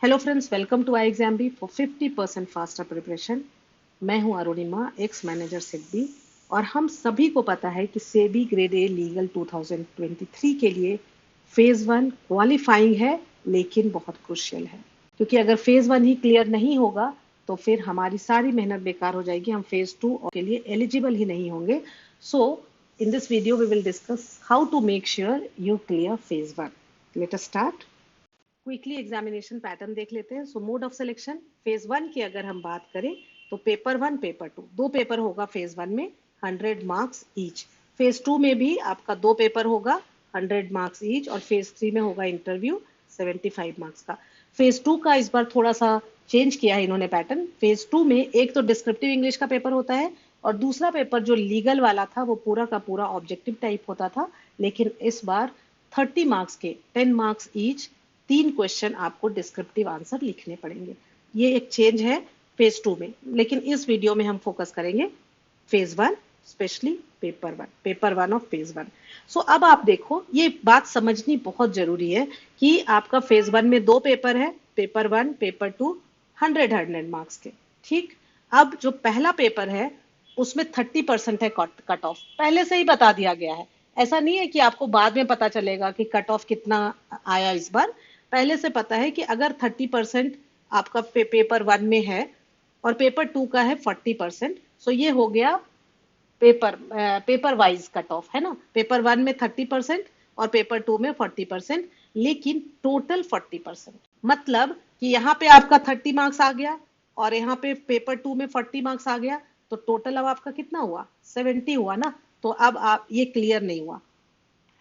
Hello friends, welcome to I exam B for 50% faster preparation. मैं हूं Arunima, ex manager SEBI. और हम सभी को पता है कि सेबी ग्रेड ए लीगल 2023 के लिए फेज वन क्वालिफाइंग है, लेकिन बहुत क्रुशियल है। क्योंकि अगर फेज वन ही क्लियर नहीं होगा तो फिर हमारी सारी मेहनत बेकार हो जाएगी, हम फेज टू के लिए एलिजिबल ही नहीं होंगे। So in this video we will discuss how to make sure you clear phase one. Let us start. Quickly examination pattern देख लेते हैं। So mode of selection, phase one की अगर हम बात करें तो पेपर वन पेपर टू, दो पेपर होगा फेज वन में, 100 मार्क्स ईच। फेज टू में भी आपका दो पेपर होगा, 100 मार्क्स ईच। और फेज थ्री में होगा इंटरव्यू, 75 मार्क्स का। फेज टू का इस बार थोड़ा सा चेंज किया है इन्होंने पैटर्न। फेज टू में एक तो डिस्क्रिप्टिव इंग्लिश का पेपर होता है, और दूसरा पेपर जो लीगल वाला था वो पूरा का पूरा ऑब्जेक्टिव टाइप होता था। लेकिन इस बार 30 मार्क्स के 10 मार्क्स ईच, तीन क्वेश्चन आपको डिस्क्रिप्टिव आंसर लिखने पड़ेंगे। ये एक चेंज है फेज टू में। लेकिन इस वीडियो में हम फोकस करेंगे phase one, specially paper one of phase one. So अब आप देखो, ये बात समझनी बहुत जरूरी है कि आपका फेज वन में दो पेपर है, paper one paper to, 100 marks के। ठीक, अब जो पहला पेपर है उसमें 30% है कट ऑफ, पहले से ही बता दिया गया है। ऐसा नहीं है कि आपको बाद में पता चलेगा कि कट ऑफ कितना आया इस बार। पहले से पता है कि अगर 30% आपका पेपर वन में है और पेपर टू का है 40%, सो ये हो गया पेपर वाइज कट ऑफ, है ना। पेपर वन में 30% और पेपर टू में 40%, लेकिन टोटल 40%। मतलब कि यहाँ पे आपका 30 मार्क्स आ गया और यहाँ पे पेपर टू में 40 मार्क्स आ गया, तो टोटल अब आपका कितना हुआ, 70 हुआ ना। तो अब आप ये क्लियर नहीं हुआ,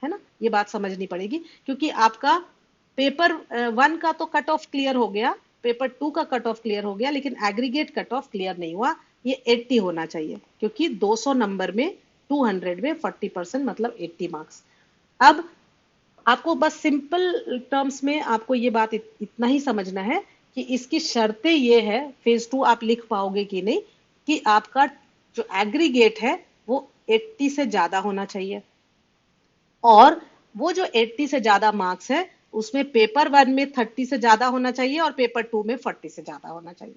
है ना। ये बात समझनी पड़ेगी, क्योंकि आपका पेपर वन का तो कट ऑफ क्लियर हो गया, पेपर टू का कट ऑफ क्लियर हो गया, लेकिन एग्रीगेट कट ऑफ क्लियर नहीं हुआ। ये 80 होना चाहिए, क्योंकि 200 नंबर में 200 में 40% मतलब 80 मार्क्स। अब आपको बस सिंपल टर्म्स में आपको ये बात इतना ही समझना है कि इसकी शर्तें ये है, फेज टू आप लिख पाओगे कि नहीं, कि आपका जो एग्रीगेट है वो 80 से ज्यादा होना चाहिए। और वो जो 80 से ज्यादा मार्क्स है उसमें पेपर वन में 30 से ज्यादा होना चाहिए और पेपर टू में 40 से ज्यादा होना चाहिए।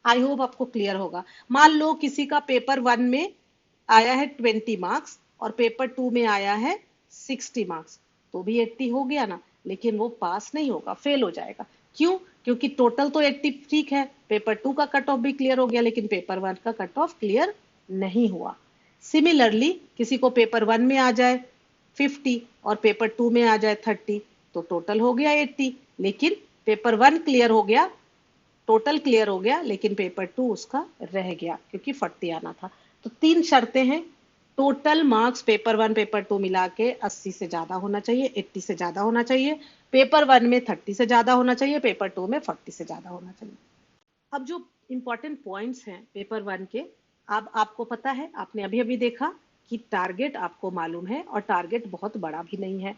आई होप आपको क्लियर होगा। मान लो किसी का पेपर वन में आया है 20 मार्क्स और पेपर टू में आया है 60 मार्क्स, तो भी 80 हो गया ना, लेकिन वो पास नहीं होगा, फेल हो जाएगा। क्यों? क्योंकि टोटल तो 80 ठीक है, पेपर टू का कट ऑफ भी क्लियर हो गया, लेकिन पेपर वन का कट ऑफ क्लियर नहीं हुआ। सिमिलरली किसी को पेपर वन में आ जाए 50 और पेपर टू में आ जाए 30, तो टोटल हो गया 80, लेकिन पेपर वन क्लियर हो गया, टोटल क्लियर हो गया, लेकिन पेपर टू उसका रह गया क्योंकि 40 आना था। तो तीन शर्तें हैं। Total marks paper one paper to मिला के 80 से ज्यादा होना चाहिए, 80 से ज्यादा होना चाहिए। पेपर वन में 30 से ज्यादा होना चाहिए, पेपर टू में 40 से ज्यादा होना चाहिए। अब जो इंपॉर्टेंट पॉइंट्स हैं पेपर वन के, अब आपको पता है, आपने अभी अभी देखा कि टारगेट आपको मालूम है, और टारगेट बहुत बड़ा भी नहीं है।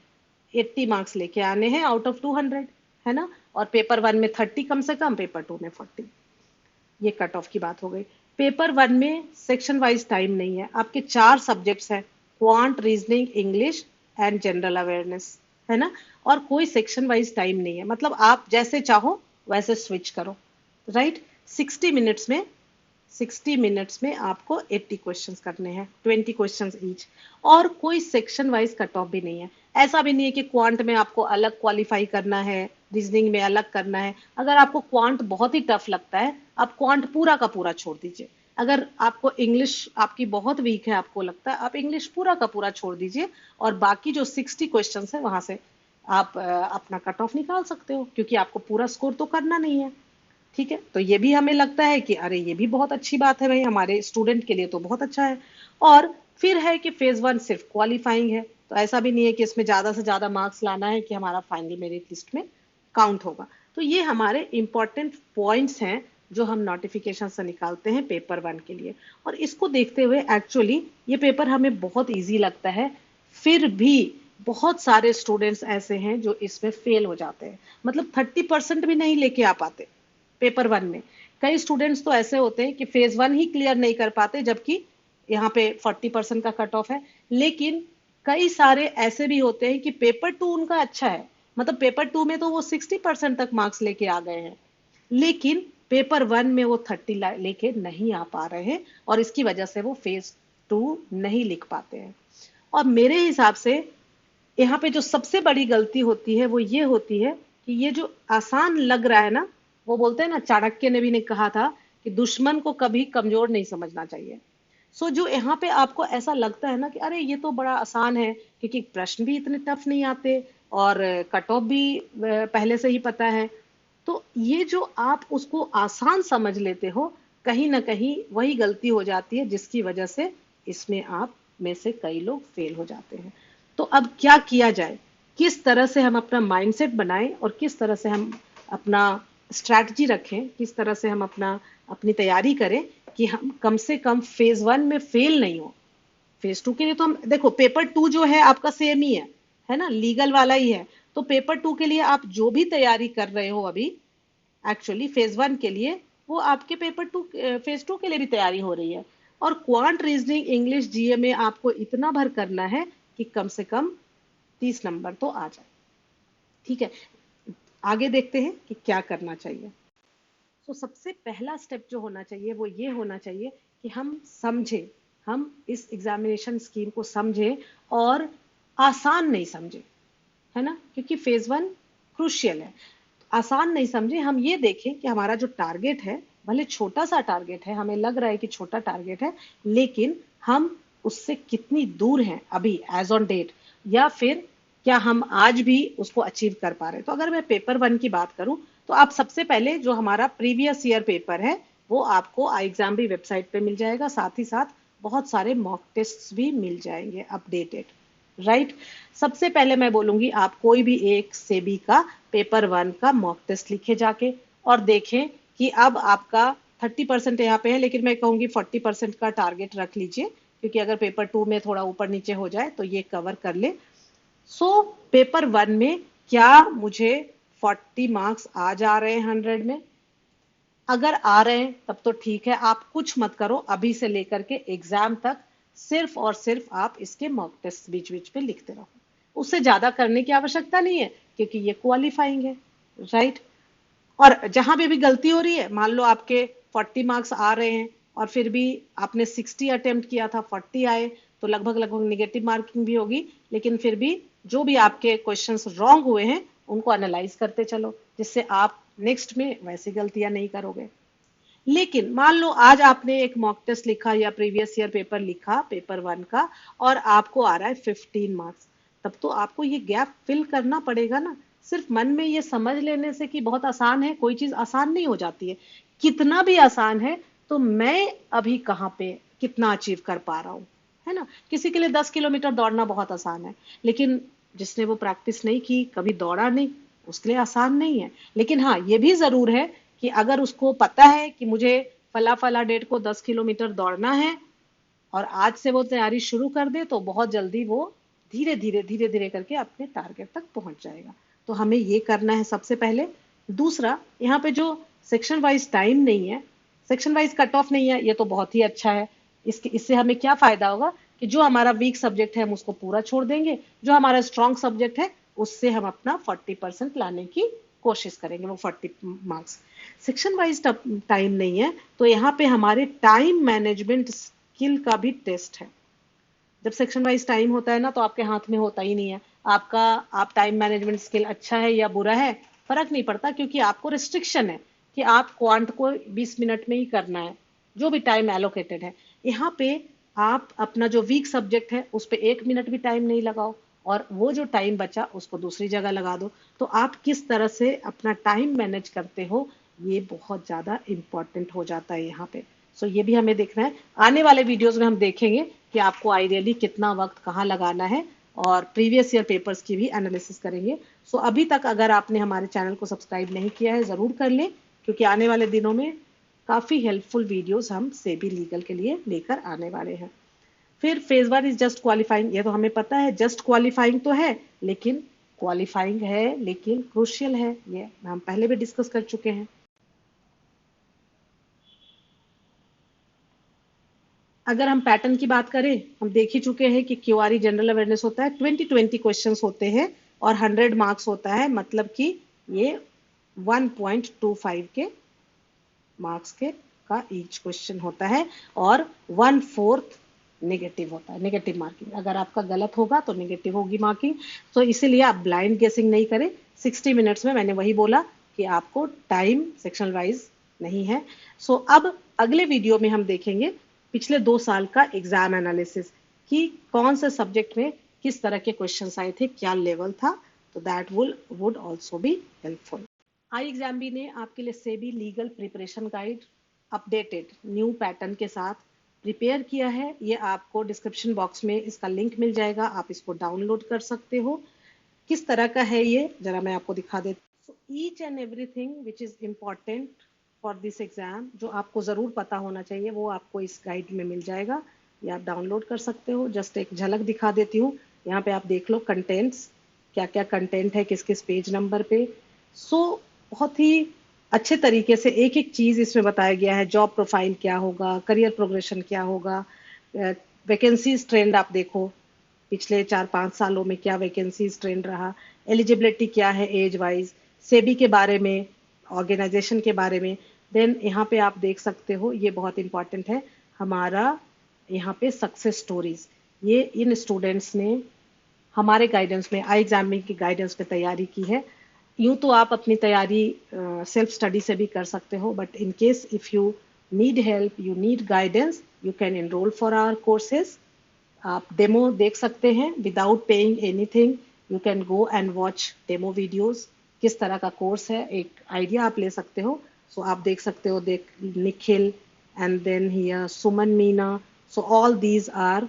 80 मार्क्स लेके आने हैं आउट ऑफ 200, है ना। और पेपर वन में 30 कम से कम, पेपर टू में 40। ये कट ऑफ की बात हो गई। पेपर वन में सेक्शन वाइज टाइम नहीं है, आपके चार सब्जेक्ट्स हैं, quant, reasoning, English and general awareness, है ना। और कोई सेक्शन वाइज टाइम नहीं है, मतलब आप जैसे चाहो वैसे स्विच करो, राइट। 60 मिनट्स में 60 मिनट्स में आपको 80 क्वेश्चंस करने हैं, 20 क्वेश्चंस ईच। और कोई सेक्शन वाइज कट ऑफ भी नहीं है। ऐसा भी नहीं है कि क्वांट में आपको अलग क्वालिफाई करना है, रीजनिंग में अलग करना है। अगर आपको क्वांट बहुत ही टफ लगता है, आप क्वांट पूरा का पूरा छोड़ दीजिए। अगर आपको इंग्लिश आपकी बहुत वीक है, आपको लगता है, आप इंग्लिश पूरा का पूरा छोड़ दीजिए, और बाकी जो 60 क्वेश्चंस है वहां से आप अपना कट ऑफ निकाल सकते हो, क्योंकि आपको पूरा स्कोर तो करना नहीं है। ठीक है, तो ये भी हमें लगता है कि अरे ये भी बहुत अच्छी बात है भाई, हमारे स्टूडेंट के लिए तो बहुत अच्छा है। और फिर है कि फेज वन सिर्फ क्वालिफाइंग है, तो ऐसा भी नहीं है कि इसमें ज्यादा से ज्यादा मार्क्स लाना है कि हमारा फाइनली मेरिट लिस्ट में काउंट होगा। तो ये हमारे इंपॉर्टेंट पॉइंट्स हैं जो हम नोटिफिकेशन से निकालते हैं पेपर वन के लिए। और इसको देखते हुए एक्चुअली ये पेपर हमें बहुत ईजी लगता है, फिर भी बहुत सारे स्टूडेंट्स ऐसे हैं जो इसमें फेल हो जाते हैं, मतलब 30% भी नहीं लेके आ पाते पेपर वन में। कई स्टूडेंट्स तो ऐसे होते हैं कि फेज वन ही क्लियर नहीं कर पाते, जबकि यहाँ पे 40% का कट ऑफ है। लेकिन कई सारे ऐसे भी होते हैं कि पेपर टू उनका अच्छा है, मतलब पेपर 2 में तो वो 60% तक मार्क्स लेके आ गए हैं, लेकिन पेपर 1 में वो 30 लेके नहीं आ पा रहे हैं, और इसकी वजह से वो फेज 2 नहीं लिख पाते हैं। और मेरे हिसाब से यहाँ पे जो सबसे बड़ी गलती होती है वो ये होती है कि ये जो आसान लग रहा है ना, वो बोलते हैं ना, चाणक्य ने भी ने कहा था कि दुश्मन को कभी कमजोर नहीं समझना चाहिए। सो जो यहाँ पे आपको ऐसा लगता है ना कि अरे ये तो बड़ा आसान है, क्योंकि प्रश्न भी इतने टफ नहीं आते और कट ऑफ भी पहले से ही पता है, तो ये जो आप उसको आसान समझ लेते हो, कहीं ना कहीं वही गलती हो जाती है जिसकी वजह से इसमें आप में से कई लोग फेल हो जाते हैं। तो अब क्या किया जाए, किस तरह से हम अपना माइंडसेट बनाएं और किस तरह से हम अपना स्ट्रैटेजी रखें, किस तरह से हम अपनी तैयारी करें कि हम कम से कम फेज 1 में फेल नहीं हो। फेज 2 के लिए तो हम देखो, पेपर 2 जो है आपका सेम ही है ना, लीगल वाला ही है। तो पेपर 2 के लिए आप जो भी तैयारी कर रहे हो अभी, एक्चुअली फेज 1 के लिए वो आपके पेपर 2 फेज 2 के लिए भी तैयारी हो रही है। और क्वांट रीजनिंग इंग्लिश जीए में आपको इतना भर करना है कि कम से कम 30 नंबर तो आ जाए। ठीक है, आगे देखते हैं कि क्या करना चाहिए। तो सबसे पहला स्टेप जो होना चाहिए वो ये होना चाहिए कि हम समझें, हम इस एग्जामिनेशन स्कीम को समझें, और आसान नहीं समझें, है ना, क्योंकि फेज 1 क्रूशियल है। आसान नहीं समझे, हम ये देखें कि हमारा जो टारगेट है, भले छोटा सा टारगेट है, हमें लग रहा है कि छोटा टारगेट है, लेकिन हम उससे कितनी दूर हैं अभी एज ऑन डेट, या फिर क्या हम आज भी उसको अचीव कर पा रहे हैं। तो अगर मैं पेपर 1 की बात करूं, तो आप सबसे पहले जो हमारा प्रीवियस ईयर पेपर है वो आपको आई एग्जाम भी वेबसाइट पे मिल जाएगा, साथ ही साथ बहुत सारे मॉक टेस्ट भी मिल जाएंगे अपडेटेड, राइट। सबसे पहले मैं बोलूंगी आप कोई भी एक सेबी का पेपर 1 का मॉक टेस्ट लिखे जाके, और देखें कि अब आपका 30% यहाँ पे है, लेकिन मैं कहूंगी 40% का टारगेट रख लीजिए, क्योंकि अगर पेपर 2 में थोड़ा ऊपर नीचे हो जाए तो ये कवर कर ले। सो पेपर 1 में क्या मुझे 40 मार्क्स आ जा रहे हैं 100 में? अगर आ रहे हैं तब तो ठीक है, आप कुछ मत करो, अभी से लेकर के एग्जाम तक सिर्फ और सिर्फ आप इसके मॉक टेस्ट बीच बीच पे लिखते रहो। उससे ज्यादा करने की आवश्यकता नहीं है, क्योंकि ये क्वालिफाइंग है, राइट। और जहां पे भी गलती हो रही है, मान लो आपके 40 मार्क्स आ रहे हैं और फिर भी आपने 60 अटेम्प्ट किया था, 40 आए, तो लगभग लगभग निगेटिव मार्किंग भी होगी, लेकिन फिर भी जो भी आपके क्वेश्चंस रॉन्ग हुए हैं उनको एनालाइज करते चलो, जिससे आप नेक्स्ट में वैसी गलतियां नहीं करोगे। लेकिन मान लो आज आपने एक मॉक टेस्ट लिखा या प्रीवियस ईयर पेपर लिखा पेपर 1 का, और आपको आ रहा है 15 मार्क्स, तब तो आपको ये गैप फिल करना पड़ेगा ना। सिर्फ मन में ये समझ लेने से कि बहुत आसान है, कोई चीज आसान नहीं हो जाती है। कितना भी आसान है तो मैं अभी कहाँ पे कितना अचीव कर पा रहा हूँ, है ना। किसी के लिए 10 किलोमीटर दौड़ना बहुत आसान है, लेकिन जिसने वो प्रैक्टिस नहीं की, कभी दौड़ा नहीं, उसके लिए आसान नहीं है। लेकिन हाँ, ये भी जरूर है कि अगर उसको पता है कि मुझे फला फला डेट को 10 किलोमीटर दौड़ना है, और आज से वो तैयारी शुरू कर दे, तो बहुत जल्दी वो धीरे धीरे करके अपने टारगेट तक पहुंच जाएगा। तो हमें ये करना है सबसे पहले। दूसरा, यहाँ पे जो सेक्शन वाइज टाइम नहीं है, सेक्शन वाइज कट ऑफ नहीं है, ये तो बहुत ही अच्छा है। इससे हमें क्या फायदा होगा कि जो हमारा वीक सब्जेक्ट है हम उसको पूरा छोड़ देंगे, जो हमारा स्ट्रॉन्ग सब्जेक्ट है उससे हम अपना 40% लाने की कोशिश करेंगे, वो 40 मार्क्स। सेक्शन वाइज टाइम नहीं है, तो यहाँ पे हमारे टाइम मैनेजमेंट स्किल का भी टेस्ट है। जब सेक्शन वाइज टाइम होता है ना, तो आपके हाथ में होता ही नहीं है आपका, आप टाइम मैनेजमेंट स्किल अच्छा है या बुरा है फर्क नहीं पड़ता, क्योंकि आपको रिस्ट्रिक्शन है कि आप क्वांट को 20 मिनट में ही करना है, जो भी टाइम एलोकेटेड है। यहाँ पे आप अपना जो वीक सब्जेक्ट है उस पर 1 मिनट भी टाइम नहीं लगाओ, और वो जो टाइम बचा उसको दूसरी जगह लगा दो। तो आप किस तरह से अपना टाइम मैनेज करते हो, ये बहुत ज्यादा इंपॉर्टेंट हो जाता है यहाँ पे। सो ये भी हमें देखना है। आने वाले वीडियोस में हम देखेंगे कि आपको आइडियली कितना वक्त कहाँ लगाना है, और प्रीवियस ईयर पेपर्स की भी एनालिसिस करेंगे। सो अभी तक अगर आपने हमारे चैनल को सब्सक्राइब नहीं किया है जरूर कर लें, क्योंकि आने वाले दिनों में काफी हेल्पफुल वीडियोस हम सेबी लीगल के लिए लेकर आने वाले हैं। फिर फेज 1 इज जस्ट क्वालिफाइंग, ये तो हमें पता है, जस्ट क्वालिफाइंग तो है, लेकिन क्वालिफाइंग है लेकिन क्रूशियल है, ये हम पहले भी डिस्कस कर चुके हैं। अगर हम पैटर्न की बात करें, हम देख ही चुके हैं कि क्यूआरई जनरल अवेयरनेस होता है, 20 20 क्वेश्चंस होते हैं और 100 मार्क्स होता है, मतलब कि ये 1.25 के मार्क्स के का ईच क्वेश्चन होता है और 1/4 नेगेटिव होता है, नेगेटिव मार्किंग। अगर आपका गलत होगा तो नेगेटिव होगी मार्किंग। तो इसीलिए आप ब्लाइंड गेसिंग नहीं करें। 60 मिनट्स में मैंने वही बोला कि आपको टाइम सेक्शन वाइज नहीं है। सो अब अगले वीडियो में हम देखेंगे पिछले 2 साल का एग्जाम एनालिसिस कि कौन से सब्जेक्ट में किस तरह के क्वेश्चंस आए थे, क्या लेवल था। तो that would also be helpful. iExamB ने आपके लिए SEBI legal preparation guide updated new pattern के साथ प्रिपेयर किया है। ये आपको डिस्क्रिप्शन बॉक्स में इसका लिंक मिल जाएगा, आप इसको डाउनलोड कर सकते हो। किस तरह का है ये, जरा मैं आपको दिखा देती हूँ। So each and everything which is important for this exam, जो आपको ज़रूर पता होना चाहिए, वो आपको इस गाइड में मिल जाएगा। ये आप डाउनलोड कर सकते हो। जस्ट एक झलक दिखा देती हूँ, यहाँ पे आप देख लो कंटेंट्स, क्या क्या कंटेंट है, किस किस पेज नंबर पे। सो बहुत ही अच्छे तरीके से एक एक चीज इसमें बताया गया है। जॉब प्रोफाइल क्या होगा, करियर प्रोग्रेशन क्या होगा, वैकेंसीज ट्रेंड आप देखो, पिछले 4-5 सालों में क्या वैकेंसीज ट्रेंड रहा, एलिजिबिलिटी क्या है एज वाइज, सेबी के बारे में, ऑर्गेनाइजेशन के बारे में। देन यहाँ पे आप देख सकते हो, ये बहुत इंपॉर्टेंट है हमारा, यहाँ पे सक्सेस स्टोरीज। ये इन स्टूडेंट्स ने हमारे गाइडेंस में, iExamB की गाइडेंस में तैयारी की है। यूं तो आप अपनी तैयारी सेल्फ स्टडी से भी कर सकते हो, but in case if you need help, you need guidance, you can enrol for our courses. आप डेमो देख सकते हैं without paying anything. You can go and watch demo videos. किस तरह का कोर्स है, एक आइडिया आप ले सकते हो। सो आप देख सकते हो, देख Nikhil and then here Suman Meena. So all these are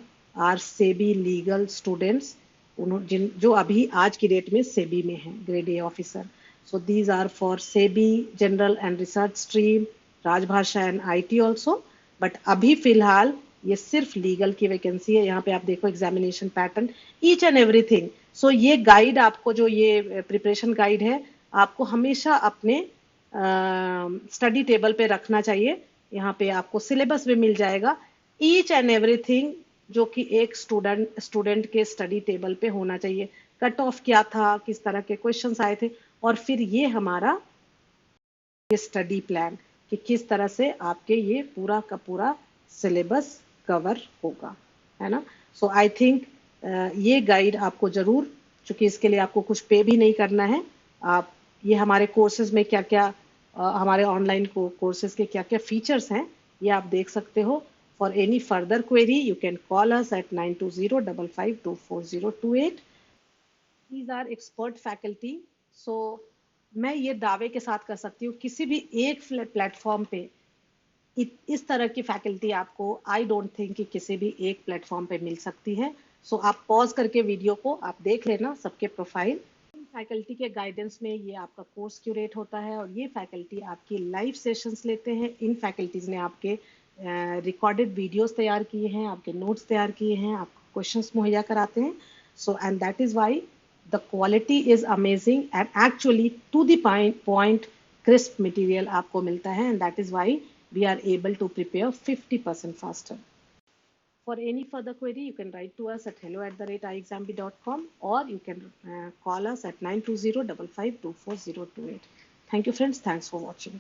SEBI legal students, जिन जो अभी आज की डेट में सेबी में हैं, grade A officer. So these are for SEBI general and research stream, Rajbhasha and IT also. But अभी फिलहाल ये सिर्फ लीगल की वैकेंसी है। यहाँ पे आप देखो examination pattern, each and everything. So ये गाइड आपको, जो ये प्रिपरेशन गाइड है, आपको हमेशा अपने स्टडी टेबल पे रखना चाहिए। यहाँ पे आपको सिलेबस भी मिल जाएगा, ईच एंड एवरीथिंग, जो कि एक स्टूडेंट के स्टडी टेबल पे होना चाहिए। कट ऑफ क्या था, किस तरह के क्वेश्चंस आए थे, और फिर ये हमारा ये स्टडी प्लान कि किस तरह से आपके ये पूरा का पूरा सिलेबस कवर होगा, है ना। सो आई थिंक ये गाइड आपको जरूर, चूंकि इसके लिए आपको कुछ पे भी नहीं करना है, आप ये हमारे कोर्सेज में क्या क्या हमारे ऑनलाइन कोर्सेज के क्या क्या फीचर्स हैं, ये आप देख सकते हो। For any further query you can call us at 9205524028। These are expert faculty. So मैं ये दावे के साथ कर सकती हूँ, किसी भी एक प्लेटफॉर्म पे इस तरह की फैकल्टी आपको, आई डोंट थिंक कि किसी भी एक प्लेटफॉर्म पे मिल सकती है। सो आप पॉज करके वीडियो को आप देख लेना, सबके प्रोफाइल। फैकल्टी के गाइडेंस में ये आपका कोर्स क्यूरेट होता है, और ये फैकल्टी आपकी लाइव सेशंस लेते हैं। इन फैकल्टीज ने आपके रिकॉर्डेड वीडियोस तैयार किए हैं, आपके नोट्स तैयार किए हैं, आपको क्वेश्चंस मुहैया कराते हैं। So and that is why the quality is amazing and actually to the point crisp material आपको मिलता है, and that is why we are able to prepare 50% faster. For any further query, you can write to us at hello@iexamb.com, or you can call us at 9205524028. Thank you friends, thanks for watching.